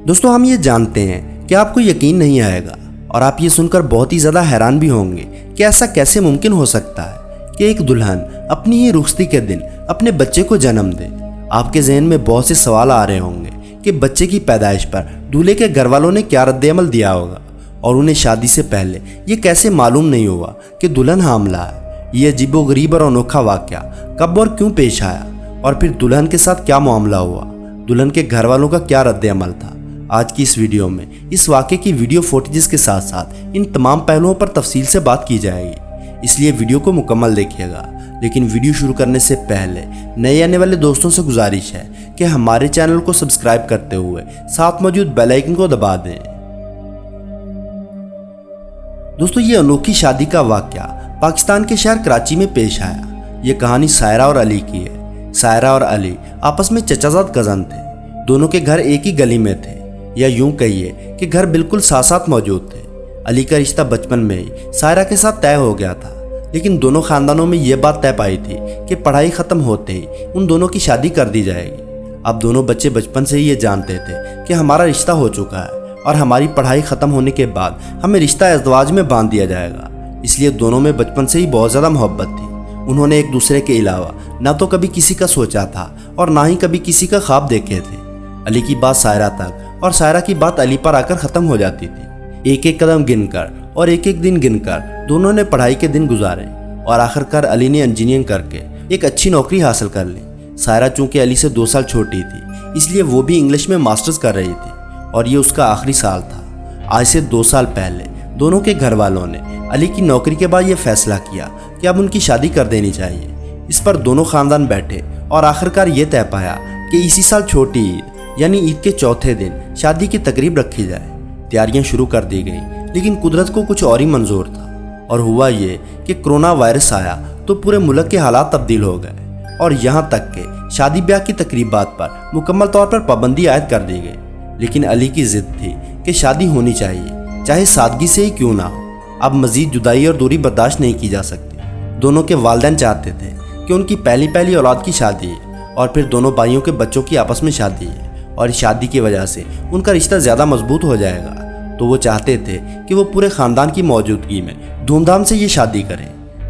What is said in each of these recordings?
دوستو ہم یہ جانتے ہیں کہ آپ کو یقین نہیں آئے گا اور آپ یہ سن کر بہت ہی زیادہ حیران بھی ہوں گے کہ ایسا کیسے ممکن ہو سکتا ہے کہ ایک دلہن اپنی ہی رخصتی کے دن اپنے بچے کو جنم دے۔ آپ کے ذہن میں بہت سے سوال آ رہے ہوں گے کہ بچے کی پیدائش پر دولہے کے گھر والوں نے کیا رد عمل دیا ہوگا اور انہیں شادی سے پہلے یہ کیسے معلوم نہیں ہوا کہ دلہن حاملہ ہے۔ یہ عجیب و غریب اور انوکھا واقعہ کب اور کیوں پیش آیا اور پھر دلہن کے ساتھ کیا معاملہ ہوا، دلہن کے گھر والوں کا کیا رد عمل تھا۔ آج کی اس ویڈیو میں اس واقعے کی ویڈیو فوٹیجز کے ساتھ ساتھ ان تمام پہلوؤں پر تفصیل سے بات کی جائے گی، اس لیے ویڈیو کو مکمل دیکھیے گا۔ لیکن ویڈیو شروع کرنے سے پہلے نئے آنے والے دوستوں سے گزارش ہے کہ ہمارے چینل کو سبسکرائب کرتے ہوئے ساتھ موجود بیل آئیکن کو دبا دیں۔ دوستو یہ انوکھی شادی کا واقعہ پاکستان کے شہر کراچی میں پیش آیا۔ یہ کہانی سائرہ اور علی کی ہے۔ سائرہ اور علی آپس میں چچا زاد کزن تھے، دونوں کے گھر ایک ہی گلی میں تھے، یا یوں کہیے کہ گھر بالکل ساتھ ساتھ موجود تھے۔ علی کا رشتہ بچپن میں ہی سائرہ کے ساتھ طے ہو گیا تھا، لیکن دونوں خاندانوں میں یہ بات طے پائی تھی کہ پڑھائی ختم ہوتے ہی ان دونوں کی شادی کر دی جائے گی۔ اب دونوں بچے بچپن سے ہی یہ جانتے تھے کہ ہمارا رشتہ ہو چکا ہے اور ہماری پڑھائی ختم ہونے کے بعد ہمیں رشتہ ازدواج میں باندھ دیا جائے گا، اس لیے دونوں میں بچپن سے ہی بہت زیادہ محبت تھی۔ انہوں نے ایک دوسرے کے علاوہ نہ تو کبھی کسی کا سوچا تھا اور نہ ہی کبھی کسی کا خواب دیکھے تھے۔ علی کی بات سائرہ تک اور سائرہ کی بات علی پر آ کر ختم ہو جاتی تھی۔ ایک ایک قدم گن کر اور ایک ایک دن گن کر دونوں نے پڑھائی کے دن گزارے اور آخرکار علی نے انجینئرنگ کر کے ایک اچھی نوکری حاصل کر لی۔ سائرہ چونکہ علی سے 2 سال چھوٹی تھی، اس لیے وہ بھی انگلش میں ماسٹرز کر رہی تھی اور یہ اس کا آخری سال تھا۔ آج سے 2 سال پہلے دونوں کے گھر والوں نے علی کی نوکری کے بعد یہ فیصلہ کیا کہ اب ان کی شادی کر دینی چاہیے۔ اس پر دونوں خاندان بیٹھے اور آخرکار یہ طے پایا کہ اسی سال چھوٹی عید یعنی عید کے چوتھے دن شادی کی تقریب رکھی جائے۔ تیاریاں شروع کر دی گئیں، لیکن قدرت کو کچھ اور ہی منظور تھا، اور ہوا یہ کہ کرونا وائرس آیا تو پورے ملک کے حالات تبدیل ہو گئے اور یہاں تک کہ شادی بیاہ کی تقریبات پر مکمل طور پر پابندی عائد کر دی گئی۔ لیکن علی کی ضد تھی کہ شادی ہونی چاہیے، چاہے سادگی سے ہی کیوں نہ ہو۔ اب مزید جدائی اور دوری برداشت نہیں کی جا سکتی۔ دونوں کے والدین چاہتے تھے کہ ان کی پہلی اولاد کی شادی ہے اور پھر دونوں بھائیوں کے بچوں کی آپس میں شادی ہے، اور اس شادی کی وجہ سے ان کا رشتہ زیادہ مضبوط ہو جائے گا، تو وہ چاہتے تھے کہ وہ پورے خاندان کی موجودگی میں دھوم دھام سے یہ شادی کریں۔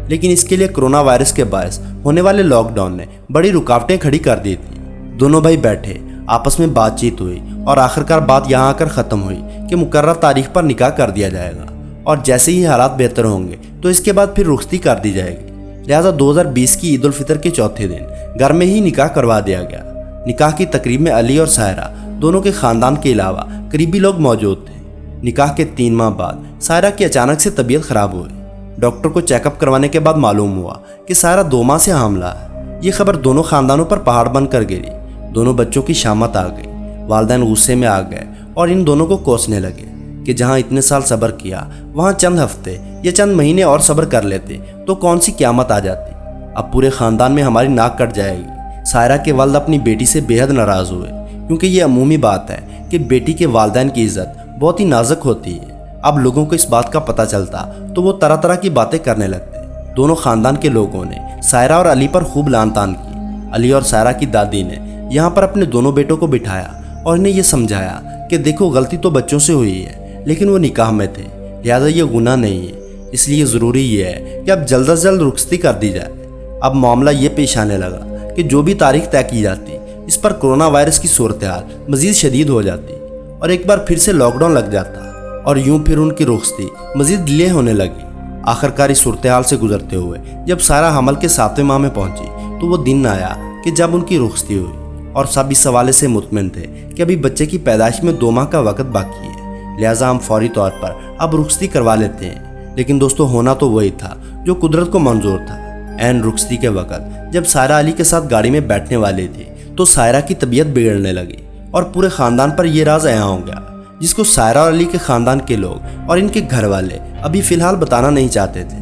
لیکن اس کے لیے کرونا وائرس کے باعث ہونے والے لاک ڈاؤن نے بڑی رکاوٹیں کھڑی کر دی تھیں۔ دونوں بھائی بیٹھے، آپس میں بات چیت ہوئی اور آخرکار بات یہاں آ کر ختم ہوئی کہ مقررہ تاریخ پر نکاح کر دیا جائے گا اور جیسے ہی حالات بہتر ہوں گے تو اس کے بعد پھر رخصتی کر دی جائے گی۔ لہٰذا 2020 کی عید الفطر کے چوتھے دن گھر میں ہی نکاح کروا دیا گیا۔ نکاح کی تقریب میں علی اور سائرہ دونوں کے خاندان کے علاوہ قریبی لوگ موجود تھے۔ نکاح کے 3 ماہ بعد سائرہ کی اچانک سے طبیعت خراب ہوئی۔ ڈاکٹر کو چیک اپ کروانے کے بعد معلوم ہوا کہ سائرہ 2 ماہ سے حاملہ ہے۔ یہ خبر دونوں خاندانوں پر پہاڑ بن کر گری۔ دونوں بچوں کی شامت آ گئی۔ والدین غصے میں آ گئے اور ان دونوں کو کوسنے لگے کہ جہاں اتنے سال صبر کیا وہاں چند ہفتے یا چند مہینے اور صبر کر لیتے تو کون سی قیامت آ جاتی۔ اب پورے خاندان میں ہماری ناک کٹ جائے گی۔ سائرہ کے والد اپنی بیٹی سے بے حد ناراض ہوئے، کیونکہ یہ عمومی بات ہے کہ بیٹی کے والدین کی عزت بہت ہی نازک ہوتی ہے۔ اب لوگوں کو اس بات کا پتہ چلتا تو وہ طرح طرح کی باتیں کرنے لگتے۔ دونوں خاندان کے لوگوں نے سائرہ اور علی پر خوب لعن طعن کی۔ علی اور سائرہ کی دادی نے یہاں پر اپنے دونوں بیٹوں کو بٹھایا اور انہیں یہ سمجھایا کہ دیکھو غلطی تو بچوں سے ہوئی ہے، لیکن وہ نکاح میں تھے، لہٰذا یہ گناہ نہیں ہے، اس لیے ضروری یہ ہے کہ اب جلد از جلد رخصتی کر دی جائے۔ اب معاملہ یہ پیش آنے لگا کہ جو بھی تاریخ طے کی جاتی اس پر کرونا وائرس کی صورتحال مزید شدید ہو جاتی اور ایک بار پھر سے لاک ڈاؤن لگ جاتا اور یوں پھر ان کی رخصتی مزید ڈیلے ہونے لگی۔ آخرکار اس صورتحال سے گزرتے ہوئے جب سائرہ حمل کے 7ویں ماہ میں پہنچی تو وہ دن آیا کہ جب ان کی رخصتی ہوئی، اور سب اس حوالے سے مطمئن تھے کہ ابھی بچے کی پیدائش میں 2 ماہ کا وقت باقی ہے، لہٰذا ہم فوری طور پر اب رخصتی کروا لیتے ہیں۔ لیکن دوستو ہونا تو وہی تھا جو قدرت کو منظور تھا۔ عین رخصتی کے وقت جب سائرہ علی کے ساتھ گاڑی میں بیٹھنے والی تھی تو سائرہ کی طبیعت بگڑنے لگی اور پورے خاندان پر یہ راز عیاں ہو گیا، جس کو سائرہ اور علی کے خاندان کے لوگ اور ان کے گھر والے ابھی فی الحال بتانا نہیں چاہتے تھے۔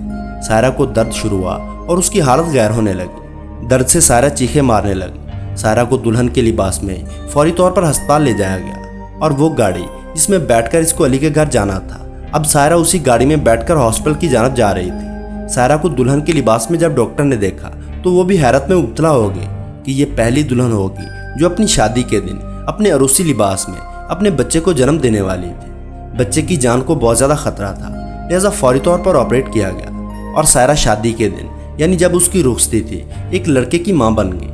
سائرہ کو درد شروع ہوا اور اس کی حالت غیر ہونے لگی۔ درد سے سائرہ چیخیں مارنے لگی۔ سائرہ کو دلہن کے لباس میں فوری طور پر ہسپتال لے جایا گیا، اور وہ گاڑی جس میں بیٹھ کر اس کو علی کے گھر جانا تھا، اب سائرہ اسی گاڑی میں بیٹھ کر ہاسپٹل کی جانب جا رہی تھی۔ سائرہ کو دلہن کے لباس میں جب ڈاکٹر نے دیکھا تو وہ بھی حیرت میں مبتلا ہو گئی کہ یہ پہلی دلہن ہوگی جو اپنی شادی کے دن اپنے عروسی لباس میں اپنے بچے کو جنم دینے والی تھی۔ بچے کی جان کو بہت زیادہ خطرہ تھا، لہذا فوری طور پر آپریٹ کیا گیا اور سائرہ شادی کے دن یعنی جب اس کی رخصتی تھی ایک لڑکے کی ماں بن گئی۔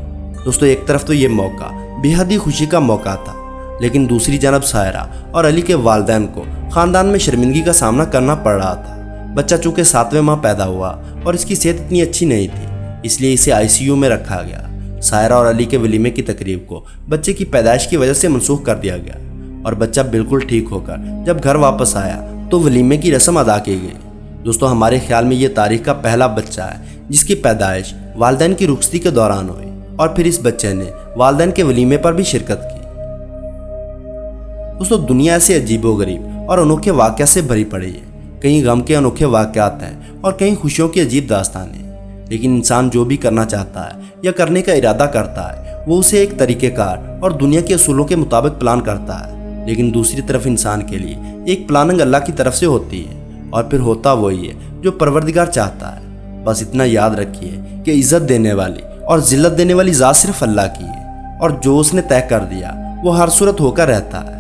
دوستو ایک طرف تو یہ موقع بے حد ہی خوشی کا موقع تھا، لیکن دوسری جانب سائرہ اور علی کے والدین کو خاندان میں شرمندگی کا سامنا کرنا پڑ رہا تھا۔ بچہ چونکہ 7ویں ماہ پیدا ہوا اور اس کی صحت اتنی اچھی نہیں تھی، اس لیے اسے ICU میں رکھا گیا۔ سائرہ اور علی کے ولیمے کی تقریب کو بچے کی پیدائش کی وجہ سے منسوخ کر دیا گیا اور بچہ بالکل ٹھیک ہو کر جب گھر واپس آیا تو ولیمے کی رسم ادا کی گئی۔ دوستو ہمارے خیال میں یہ تاریخ کا پہلا بچہ ہے جس کی پیدائش والدین کی رخصتی کے دوران ہوئی اور پھر اس بچے نے والدین کے ولیمے پر بھی شرکت کی۔ دوستو دنیا ایسے عجیب و غریب اور انوکھے واقعات سے بھری پڑی ہے، کہیں غم کے انوکھے واقعات ہیں اور کہیں خوشیوں کی عجیب داستانیں، لیکن انسان جو بھی کرنا چاہتا ہے یا کرنے کا ارادہ کرتا ہے وہ اسے ایک طریقہ کار اور دنیا کے اصولوں کے مطابق پلان کرتا ہے، لیکن دوسری طرف انسان کے لیے ایک پلاننگ اللہ کی طرف سے ہوتی ہے اور پھر ہوتا وہی ہے جو پروردگار چاہتا ہے۔ بس اتنا یاد رکھیے کہ عزت دینے والی اور ذلت دینے والی ذات صرف اللہ کی ہے، اور جو اس نے طے کر دیا وہ ہر صورت ہو کر رہتا ہے۔